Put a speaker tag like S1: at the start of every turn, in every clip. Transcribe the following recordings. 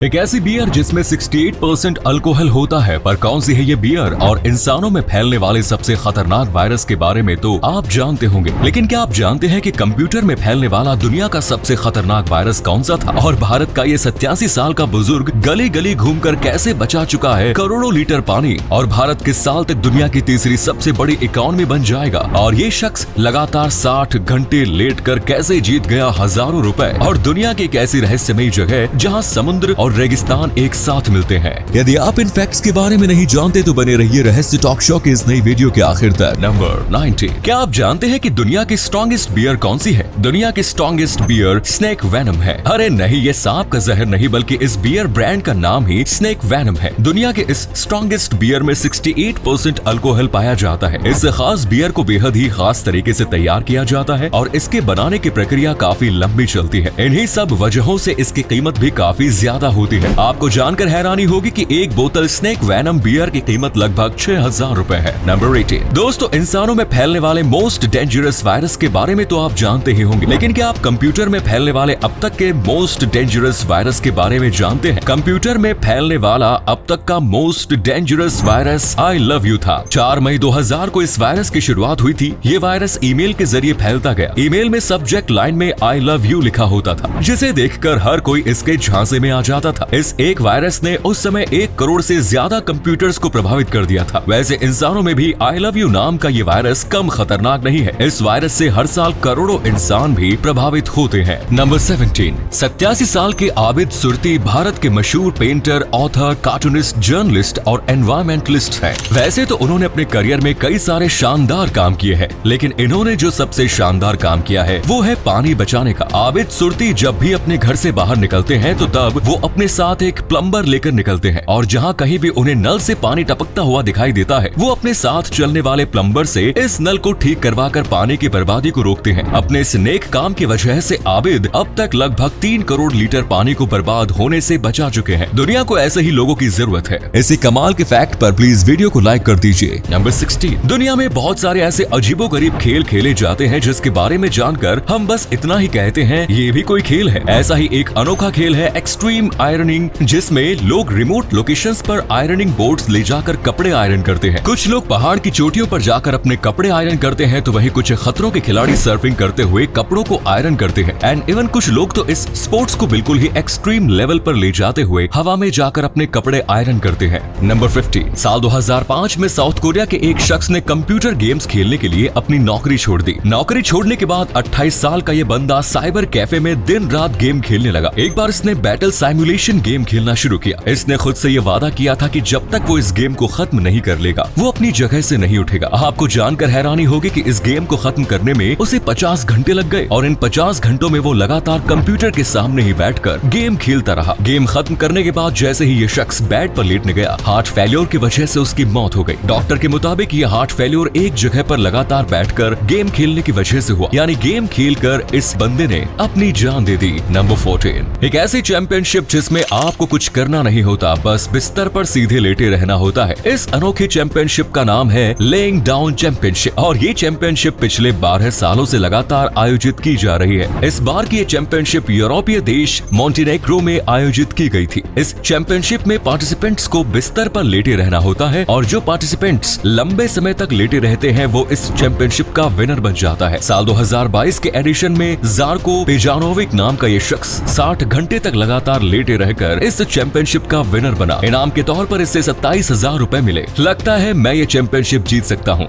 S1: एक ऐसी बियर जिसमें 68% अल्कोहल होता है, पर कौन सी है ये बियर और इंसानों में फैलने वाले सबसे खतरनाक वायरस के बारे में तो आप जानते होंगे, लेकिन क्या आप जानते हैं कि कंप्यूटर में फैलने वाला दुनिया का सबसे खतरनाक वायरस कौन सा था? और भारत का ये 87 साल का बुजुर्ग गली गली घूमकर कैसे बचा चुका है करोड़ों लीटर पानी, और भारत किस साल तक दुनिया की तीसरी सबसे बड़ी इकोनॉमी बन जाएगा, और ये शख्स लगातार 60 घंटे लेट कर कैसे जीत गया हजारों रुपए, और दुनिया की एक ऐसी रहस्यमयी जगह जहाँ समुद्र और रेगिस्तान एक साथ मिलते हैं। यदि आप इन फैक्ट्स के बारे में नहीं जानते तो बने रहिए रहस्य टॉक शो के इस नई वीडियो के आखिर तक। नंबर 90। क्या आप जानते हैं कि दुनिया की स्ट्रॉन्गेस्ट बियर कौन सी है? दुनिया की स्ट्रॉन्गेस्ट बियर स्नेक वेनम है। अरे नहीं, ये सांप का जहर नहीं, बल्कि इस बियर ब्रांड का नाम ही स्नेक वेनम है। दुनिया के इस स्ट्रॉन्गेस्ट बियर में 68% अल्कोहल पाया जाता है। इस खास बियर को बेहद ही खास तरीके से तैयार किया जाता है और इसके बनाने की प्रक्रिया काफी लंबी चलती है। इन्हीं सब वजहों से इसकी कीमत भी काफी ज्यादा होती है। आपको जानकर हैरानी होगी कि एक बोतल स्नेक वेनम बियर की कीमत लगभग 6000 रुपए है। नंबर 18। दोस्तों, इंसानों में फैलने वाले मोस्ट डेंजरस वायरस के बारे में तो आप जानते ही होंगे, लेकिन क्या आप कंप्यूटर में फैलने वाले अब तक के मोस्ट डेंजरस वायरस के बारे में जानते हैं? कंप्यूटर में फैलने वाला अब तक का most dangerous virus I love you था। 4 मई 2000 को इस वायरस की शुरुआत हुई थी। ये वायरस ईमेल के जरिए फैलता गया। ईमेल में सब्जेक्ट लाइन में आई लव यू लिखा होता था, जिसे देखकर हर कोई इसके झांसे में आ जाता था। इस एक वायरस ने उस समय 1 करोड़ से ज्यादा कंप्यूटर्स को प्रभावित कर दिया था। वैसे इंसानों में भी आई लव यू नाम का ये वायरस कम खतरनाक नहीं है। इस वायरस से हर साल करोड़ों इंसान भी प्रभावित होते हैं। नंबर 17। 87 साल के आबिद सुरती भारत के मशहूर पेंटर, ऑथर, कार्टूनिस्ट, जर्नलिस्ट और एनवायरमेंटलिस्ट हैं। वैसे तो उन्होंने अपने करियर में कई सारे शानदार काम किए हैं, लेकिन इन्होंने जो सबसे शानदार काम किया है वो है पानी बचाने का। आबिद सुरती जब भी अपने घर से बाहर निकलते हैं तो तब वो अपने साथ एक प्लम्बर लेकर निकलते हैं, और जहाँ कहीं भी उन्हें नल से पानी टपकता हुआ दिखाई देता है वो अपने साथ चलने वाले प्लम्बर से इस नल को ठीक करवाकर पानी की बर्बादी को रोकते हैं। अपने इस नेक काम की वजह से आबिद अब तक लगभग 3 करोड़ लीटर पानी को बर्बाद होने से बचा चुके हैं। दुनिया को ऐसे ही लोगों की जरूरत है। इसी कमाल के फैक्ट पर प्लीज वीडियो को लाइक कर दीजिए। नंबर 16। दुनिया में बहुत सारे ऐसे अजीबोगरीब खेल खेले जाते हैं जिसके बारे में जानकर हम बस इतना ही कहते हैं ये भी कोई खेल है। ऐसा ही एक अनोखा खेल है एक्सट्रीम आयरनिंग, जिसमें लोग रिमोट लोकेशंस पर आयरनिंग बोर्ड्स ले जाकर कपड़े आयरन करते हैं। कुछ लोग पहाड़ की चोटियों पर जाकर अपने कपड़े आयरन करते हैं, तो वहीं कुछ खतरों के खिलाड़ी सर्फिंग करते हुए कपड़ों को आयरन करते हैं। एंड इवन कुछ लोग तो इस स्पोर्ट्स को बिल्कुल ही एक्सट्रीम लेवल पर ले जाते हुए हवा में जाकर अपने कपड़े आयरन करते हैं। नंबर 15। साल 2005 में साउथ कोरिया के एक शख्स ने कंप्यूटर गेम्स खेलने के लिए अपनी नौकरी छोड़ दी। नौकरी छोड़ने के बाद 28 साल का ये बंदा साइबर कैफे में दिन रात गेम खेलने लगा। एक बार इसने बैटल साइमुलेशन गेम खेलना शुरू किया। इसने खुद से ये वादा किया था कि जब तक वो इस गेम को खत्म नहीं कर लेगा वो अपनी जगह से नहीं उठेगा। आपको जानकर हैरानी होगी कि इस गेम को खत्म करने में उसे 50 घंटे लग गए, और इन 50 घंटों में वो लगातार कंप्यूटर के सामने ही बैठकर गेम खेलता रहा। गेम खत्म करने के बाद जैसे ही ये शख्स बेड पर लेटने गया, हार्ट फेल्योर की वजह से उसकी मौत हो गई। डॉक्टर के मुताबिक ये हार्ट फेल्योर एक जगह पर लगातार बैठकर गेम खेलने की वजह से हुआ, यानी गेम खेलकर इस बंदे ने अपनी जान दे दी। नंबर 14। एक ऐसी चैंपियनशिप जिसमें आपको कुछ करना नहीं होता, बस बिस्तर पर सीधे लेटे रहना होता है। इस अनोखी चैंपियनशिप का नाम है लेइंग डाउन चैंपियनशिप, और ये चैंपियनशिप पिछले 12 सालों से लगातार आयोजित की जा रही है। इस बार की ये चैंपियनशिप यूरोपीय देश मोंटेनेग्रो में आयोजित की गई थी। इस चैंपियनशिप में पार्टिसिपेंट्स को बिस्तर पर लेटे रहना होता है, और जो पार्टिसिपेंट्स लंबे समय तक लेटे रहते हैं वो इस चैंपियनशिप का विनर बन जाता है। साल 2022 के एडिशन में जार्को पेजानोविक नाम का ये शख्स 60 घंटे तक लगातार लेटे रहकर इस चैंपियनशिप का विनर बना। इनाम के तौर पर इससे 27,000 रुपए मिले। लगता है मैं ये चैंपियनशिप जीत सकता हूँ।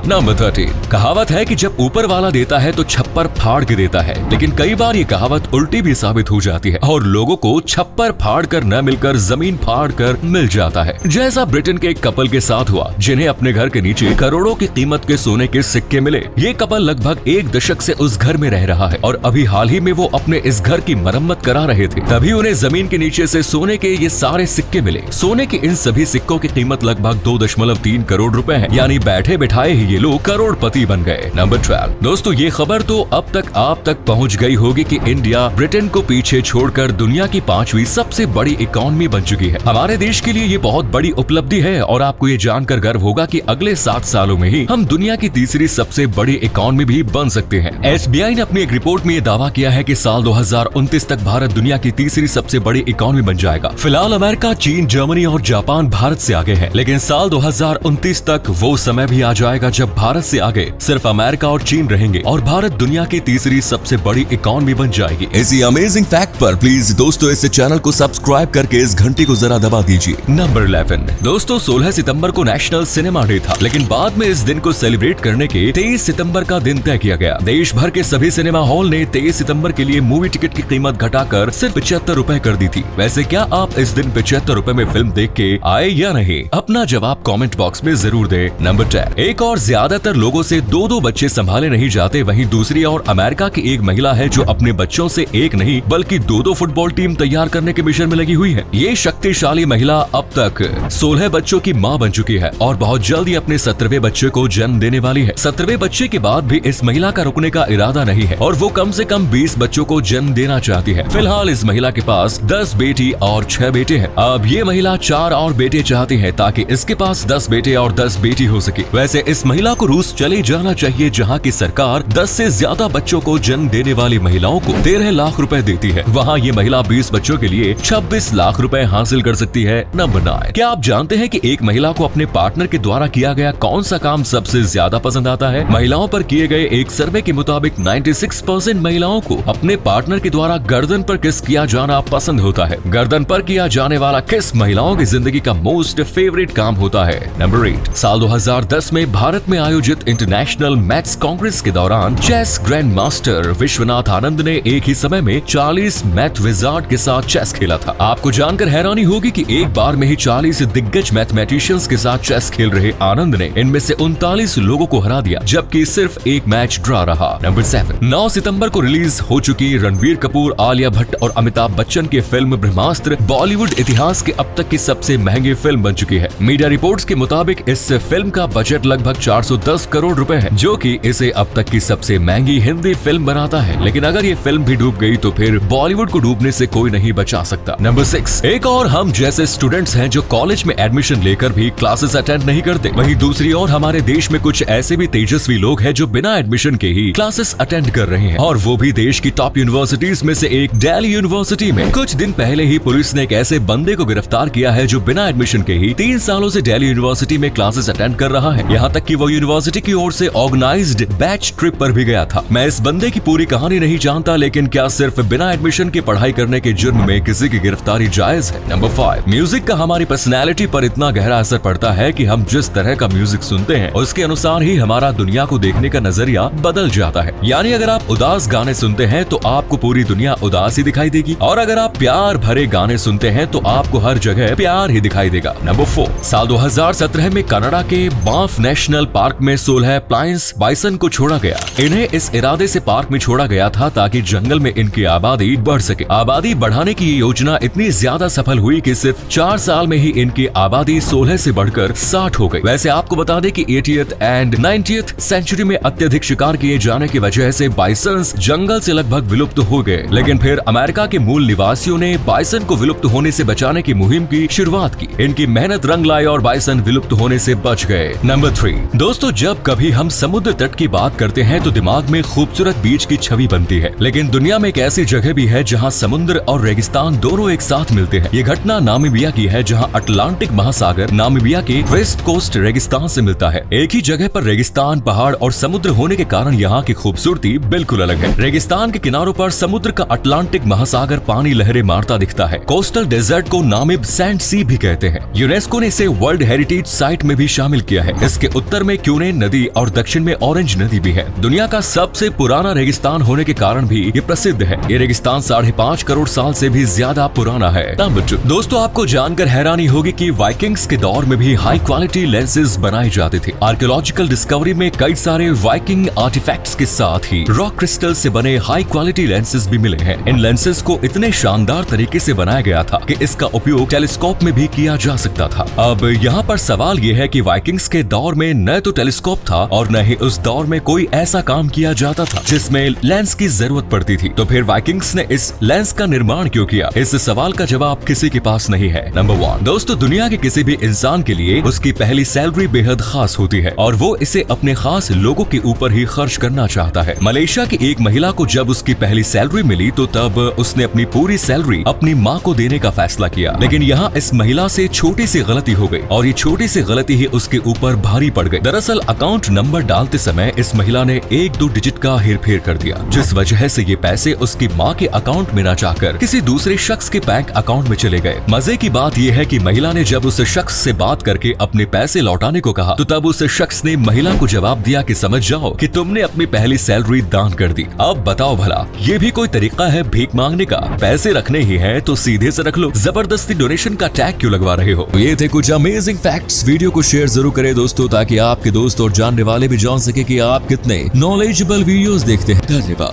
S1: नंबर 13। कहावत है कि जब ऊपर वाला देता है तो छप्पर फाड़ के देता है, लेकिन कई बार ये कहावत उल्टी भी साबित हो जाती है और लोगों को छप्पर फाड़ कर न मिलकर जमीन फाड़ कर मिल जाता है। जैसा ब्रिटेन के एक कपल के साथ हुआ जिन्हें अपने घर के नीचे करोड़ों की कीमत के सोने के सिक्के मिले। ये कपल लगभग 1 दशक से उस घर में रह रहा है, और अभी हाल ही में वो अपने इस घर की मरम्मत करा रहे थे, तभी उन्हें जमीन के नीचे से सोने के ये सारे सिक्के मिले। सोने के इन सभी सिक्कों की कीमत लगभग 2.3 करोड़ रुपए है, यानी बैठे बिठाए ही ये लोग करोड़पति बन गए। नंबर 12। दोस्तों, ये खबर तो अब तक आप तक पहुंच गई होगी कि इंडिया ब्रिटेन को पीछे छोड़कर दुनिया की 5वीं सबसे बड़ी इकोनॉमी बन चुकी है। हमारे देश के लिए ये बहुत बड़ी उपलब्धि है, और आपको ये जानकर गर्व होगा कि अगले 7 सालों में ही हम दुनिया की तीसरी सबसे बड़ी इकोनॉमी भी बन सकते हैं। SBI ने अपनी एक रिपोर्ट में ये दावा किया है कि साल 2029 तक भारत दुनिया की तीसरी सबसे बड़ी बड़ी इकोनॉमी बन जाएगा। फिलहाल अमेरिका, चीन, जर्मनी और जापान भारत से आगे है, लेकिन साल 2029 तक वो समय भी आ जाएगा जब भारत से आगे सिर्फ अमेरिका और चीन रहेंगे और भारत दुनिया की तीसरी सबसे बड़ी इकोनॉमी बन जाएगी। इसी अमेजिंग फैक्ट पर प्लीज दोस्तों इस चैनल को सब्सक्राइब करके इस घंटी को जरा दबा दीजिए। नंबर 11 दोस्तों, 16 सितंबर को नेशनल सिनेमा डे था, लेकिन बाद में इस दिन को सेलिब्रेट करने के 23 सितंबर का दिन तय किया गया। देश भर के सभी सिनेमा हॉल ने 23 सितंबर के लिए मूवी टिकट की कीमत घटाकर सिर्फ 75 रुपए कर दी थी। वैसे क्या आप इस दिन 75 रुपए में फिल्म देख के आए या नहीं? अपना जवाब कमेंट बॉक्स में जरूर दे। नंबर 10 एक और ज्यादातर लोगों से 2-2 बच्चे संभाले नहीं जाते, वहीं दूसरी और अमेरिका की एक महिला है जो अपने बच्चों से एक नहीं बल्कि 2-2 फुटबॉल टीम तैयार करने के मिशन में लगी हुई है। ये शक्तिशाली महिला अब तक 16 बच्चों की मां बन चुकी है और बहुत जल्द ही अपने 17वें बच्चे को जन्म देने वाली है। 17वें बच्चे के बाद भी इस महिला का रुकने का इरादा नहीं है और वो कम से कम 20 बच्चों को जन्म देना चाहती है। फिलहाल इस महिला के पास 10 बेटी और 6 बेटे हैं। अब ये महिला 4 और बेटे चाहती है ताकि इसके पास 10 बेटे और 10 बेटी हो सके। वैसे इस महिला को रूस चले जाना चाहिए जहाँ की सरकार 10 से ज्यादा बच्चों को जन्म देने वाली महिलाओं को 13 लाख रुपए देती है। वहाँ ये महिला 20 बच्चों के लिए 26 लाख रुपए हासिल कर सकती है। नंबर 9 क्या आप जानते हैं कि एक महिला को अपने पार्टनर के द्वारा किया गया कौन सा काम सबसे ज्यादा पसंद आता है? महिलाओं पर किए गए एक सर्वे के मुताबिक 96% महिलाओं को अपने पार्टनर के द्वारा गर्दन पर किस किया जाना पसंद होता है। गर्दन पर किया जाने वाला किस महिलाओं की जिंदगी का मोस्ट फेवरेट काम होता है? नंबर 8 साल 2010 में भारत में आयोजित इंटरनेशनल मैथ्स कांग्रेस के दौरान chess grand master Vishwanath Anand ने एक ही समय में 40 मैथ विजार्ड के साथ चेस खेला था। आपको जानकर हैरानी होगी कि एक बार में ही 40 दिग्गज मैथमेटिशियंस के साथ चेस खेल रहे आनंद ने इनमें से 39 लोगों को हरा दिया, जबकि सिर्फ एक मैच ड्रॉ रहा। नंबर 7 9 सितंबर को रिलीज हो चुकी रणबीर कपूर, आलिया भट्ट और अमिताभ बच्चन की फिल्म ब्रह्मास्त्र बॉलीवुड इतिहास के अब तक की सबसे महंगी फिल्म बन चुकी है। मीडिया रिपोर्ट्स के मुताबिक इस फिल्म का बजट लगभग 410 करोड़ रुपए है, जो कि इसे अब तक की सबसे महंगी हिंदी फिल्म बनाता है। लेकिन अगर ये फिल्म भी डूब गई तो फिर बॉलीवुड को डूबने से कोई नहीं बचा सकता। नंबर 6 एक और हम जैसे स्टूडेंट्स हैं जो कॉलेज में एडमिशन लेकर भी क्लासेस अटेंड नहीं करते। वहीं दूसरी ओर हमारे देश में कुछ ऐसे भी तेजस्वी लोग हैं जो बिना एडमिशन के ही क्लासेस अटेंड कर रहे हैं, और वो भी देश की टॉप यूनिवर्सिटीज में से एक दिल्ली यूनिवर्सिटी में। कुछ दिन पहले ही पुलिस ने एक ऐसे बंदे को गिरफ्तार किया है जो बिना एडमिशन के ही 3 सालों से दिल्ली यूनिवर्सिटी में क्लासेस अटेंड कर रहा है। यहाँ तक कि वो यूनिवर्सिटी की ओर से ऑर्गेनाइज्ड बैच ट्रिप पर भी गया था। मैं इस बंदे की पूरी कहानी नहीं जानता, लेकिन क्या सिर्फ बिना एडमिशन की पढ़ाई करने के जुर्म में किसी की गिरफ्तारी जायज है? नंबर 5 म्यूजिक का हमारी पर्सनैलिटी पर इतना गहरा असर पड़ता है कि हम जिस तरह का म्यूजिक सुनते हैं उसके अनुसार ही हमारा दुनिया को देखने का नजरिया बदल जाता है। यानी अगर आप उदास गाने सुनते हैं तो आपको पूरी दुनिया उदास ही दिखाई देगी, और अगर आप प्यार भरे गाने सुनते हैं तो आपको हर जगह प्यार ही दिखाई देगा। नंबर 4 साल 2017 में कनाडा के बांफ नेशनल पार्क में 16 प्लाइंस बाइसन को छोड़ा गया। इन्हें इस इरादे से पार्क में छोड़ा गया था ताकि जंगल में इनकी आबादी बढ़ सके। आबादी बढ़ाने की योजना इतनी ज्यादा सफल हुई कि सिर्फ 4 साल में ही इनकी आबादी 16 से बढ़कर 60 हो गई। वैसे आपको बता दें कि 80th एंड 90th सेंचुरी में अत्यधिक शिकार किए जाने की वजह से बाइसन्स जंगल से लगभग विलुप्त हो गए, लेकिन फिर अमेरिका के मूल निवासियों ने बाइसन को विलुप्त होने से बचाने की मुहिम की शुरुआत की। इनकी मेहनत रंग लाई और बाइसन विलुप्त होने से बच गए। नंबर 3 दोस्तों, जब कभी हम समुद्र तट की बात करते हैं तो दिमाग में खूबसूरत बीच की छवि बनती है, लेकिन दुनिया में एक ऐसी जगह भी है जहाँ समुद्र और रेगिस्तान दोनों एक साथ मिलते हैं। ये घटना नामीबिया की है, जहाँ अटलांटिक महासागर नामीबिया के वेस्ट कोस्ट रेगिस्तान से मिलता है। एक ही जगह पर रेगिस्तान, पहाड़ और समुद्र होने के कारण यहाँ की खूबसूरती बिल्कुल अलग है। रेगिस्तान के किनारों पर समुद्र का अटलांटिक महासागर पानी लहरें मारता दिखता है। कोस्टल डेजर्ट को नामिब सैंड सी भी कहते हैं। यूनेस्को ने इसे वर्ल्ड हेरिटेज साइट में भी शामिल किया है। इसके उत्तर में क्यूनेन नदी और दक्षिण में ऑरेंज नदी भी है। दुनिया का सबसे पुराना रेगिस्तान होने के कारण भी ये प्रसिद्ध है। ये रेगिस्तान 5.5 करोड़ साल से भी ज्यादा पुराना है। नंबर 2 दोस्तों, आपको जानकर हैरानी होगी कि वाइकिंग्स के दौर में भी हाई क्वालिटी लेंसेज बनाए जाते थे। आर्कियोलॉजिकल डिस्कवरी में कई सारे वाइकिंग आर्टिफैक्ट्स के साथ ही रॉक क्रिस्टल से बने हाई क्वालिटी लेंसेज भी मिले हैं। इन लेंसेज को इतने शानदार तरीके से बनाया गया था कि इसका उपयोग टेलीस्कोप में भी किया जा सकता था। अब यहाँ पर सवाल ये है कि वाइकिंग्स के दौर में न तो टेलीस्कोप था और न ही उस दौर में कोई ऐसा काम किया जाता था जिसमें लेंस की जरूरत पड़ती थी। तो फिर वाइकिंग्स ने इस लेंस का निर्माण क्यों किया? इस सवाल का जवाब किसी के पास नहीं है। नंबर 1 दोस्तों, दुनिया के किसी भी इंसान के लिए उसकी पहली सैलरी बेहद खास होती है और वो इसे अपने खास लोगों के ऊपर ही खर्च करना चाहता है। मलेशिया की एक महिला को जब उसकी पहली सैलरी मिली तो तब उसने अपनी पूरी सैलरी सैलरी अपनी माँ को देने का फैसला किया। लेकिन यहाँ इस महिला से छोटी सी गलती हो गई और ये छोटी सी गलती ही उसके ऊपर भारी पड़ गई। दरअसल अकाउंट नंबर डालते समय इस महिला ने 1-2 डिजिट का हेरफेर कर दिया, जिस वजह से ये पैसे उसकी माँ के अकाउंट में न जाकर किसी दूसरे शख्स के बैंक अकाउंट में चले गए। मजे की बात यह है कि महिला ने जब उस शख्स से बात करके अपने पैसे लौटाने को कहा तो तब उस शख्स ने महिला को जवाब दिया कि समझ जाओ कि तुमने अपनी पहली सैलरी दान कर दी। अब बताओ भला, ये भी कोई तरीका है भीख मांगने का? पैसे रखने ही है तो सीधे से रख लो, जबरदस्ती डोनेशन का टैग क्यों लगवा रहे हो? ये थे कुछ अमेजिंग फैक्ट्स। वीडियो को शेयर जरूर करें दोस्तों, ताकि आपके दोस्त और जानने वाले भी जान सके कि आप कितने नॉलेजेबल वीडियोस देखते हैं। धन्यवाद।